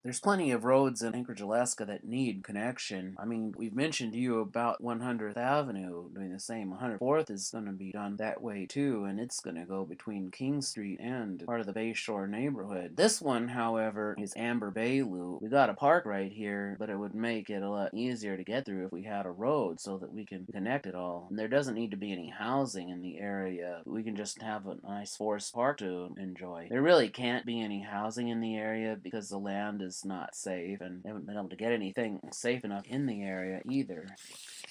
There's plenty of roads in Anchorage, Alaska that need connection. I mean, we've mentioned to you about 100th Avenue doing the same. 104th is going to be done that way too, and it's going to go between King Street and part of the Bayshore neighborhood. This one, however, is Amber Bay Loop. We got a park right here, but it would make it a lot easier to get through if we had a road so that we can connect it all. And there doesn't need to be any housing in the area. We can just have a nice forest park to enjoy. There really can't be any housing in the area because the land is not safe, and they haven't been able to get anything safe enough in the area either.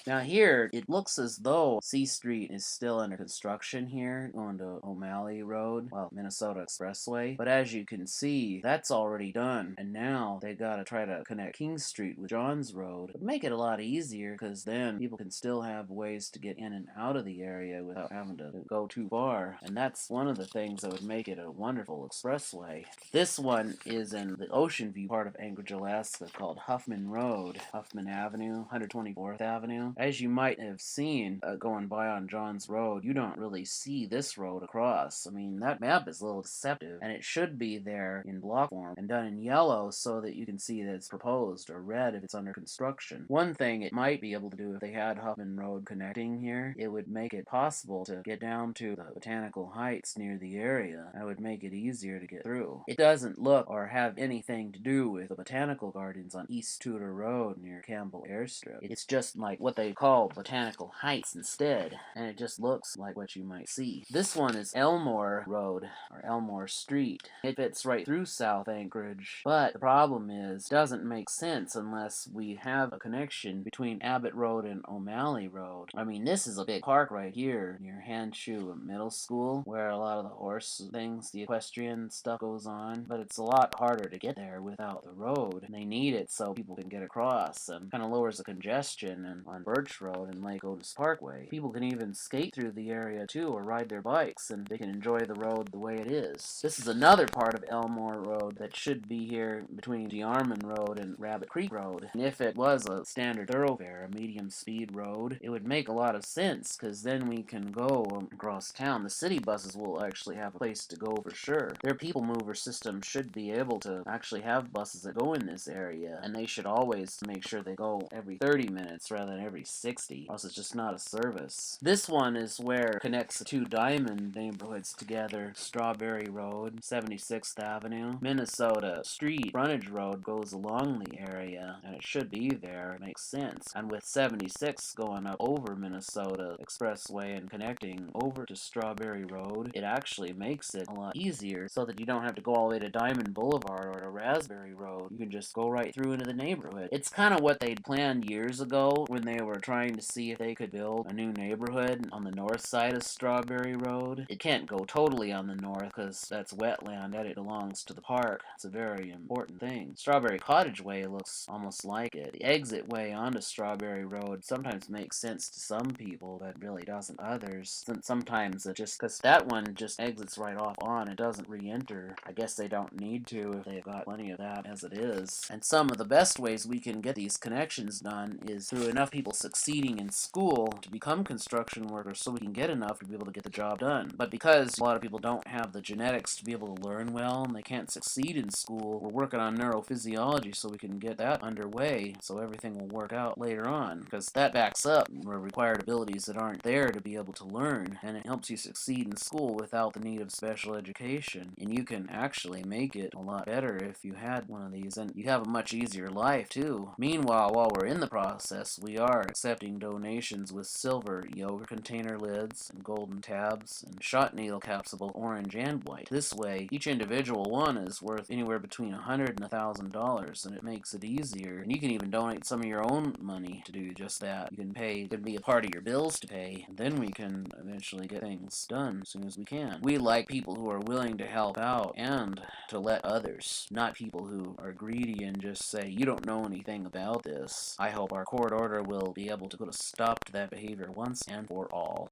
Now here, it looks as though C Street is still under construction here, going to O'Malley Road, well, Minnesota Expressway. But as you can see, that's already done. And now they gotta try to connect King Street with Johns Road. It would make it a lot easier, because then people can still have ways to get in and out of the area without having to go too far. And that's one of the things that would make it a wonderful expressway. This one is in the Ocean View part of Anchorage, Alaska, called Huffman Road, Huffman Avenue, 124th Avenue. As you might have seen going by on Johns Road, you don't really see this road across. I mean, that map is a little deceptive, and it should be there in block form and done in yellow so that you can see that it's proposed, or red if it's under construction. One thing it might be able to do if they had Huffman Road connecting here, it would make it possible to get down to the Botanical Heights near the area. That would make it easier to get through. It doesn't look or have anything to do with the botanical gardens on East Tudor Road near Campbell Airstrip. It's just like what they call Botanical Heights instead, and it just looks like what you might see. This one is Elmore Road, or Elmore Street. It fits right through South Anchorage, but the problem is, it doesn't make sense unless we have a connection between Abbott Road and O'Malley Road. I mean, this is a big park right here near Handshoe Middle School, where a lot of the horse things, the equestrian stuff goes on, but it's a lot harder to get there without the road, and they need it so people can get across, and kind of lowers the congestion and on Birch Road and Lake Otis Parkway. People can even skate through the area too, or ride their bikes, and they can enjoy the road the way it is. This is another part of Elmore Road that should be here between DeArmond Road and Rabbit Creek Road. And if it was a standard thoroughfare, a medium speed road, it would make a lot of sense, because then we can go across town. The city buses will actually have a place to go for sure. Their people mover system should be able to actually have buses that go in this area, and they should always make sure they go every 30 minutes rather than every 60, or else it's just not a service. This one is where it connects the two Diamond neighborhoods together. Strawberry Road, 76th Avenue, Minnesota Street, frontage road goes along the area, and it should be there. It makes sense. And with 76 going up over Minnesota Expressway and connecting over to Strawberry Road, it actually makes it a lot easier so that you don't have to go all the way to Diamond Boulevard or to Raspberry Road. You can just go right through into the neighborhood. It's kind of what they'd planned years ago when they were trying to see if they could build a new neighborhood on the north side of Strawberry Road. It can't go totally on the north because that's wetland and it belongs to the park. It's a very important thing. Strawberry Cottage Way looks almost like it. The exit way onto Strawberry Road sometimes makes sense to some people, but really doesn't others. Sometimes it just, because that one just exits right off on, it doesn't re-enter. I guess they don't need to if they've got plenty of that as it is. And some of the best ways we can get these connections done is through enough people succeeding in school to become construction workers so we can get enough to be able to get the job done. But because a lot of people don't have the genetics to be able to learn well and they can't succeed in school, we're working on neurophysiology so we can get that underway so everything will work out later on, because that backs up required abilities that aren't there to be able to learn, and it helps you succeed in school without the need of special education. And you can actually make it a lot better if you had one of these, and you have a much easier life too. Meanwhile, while we're in the process, we are accepting donations with silver yogurt container lids and golden tabs and shot needle capsule orange and white. This way, each individual one is worth anywhere between $100 and $1,000, and it makes it easier. And you can even donate some of your own money to do just that. You can pay, it could be a part of your bills to pay, and then we can eventually get things done as soon as we can. We like people who are willing to help out and to let others, not people who are greedy and just say, you don't know anything about this. I hope our court order will be able to put a stop to that behavior once and for all.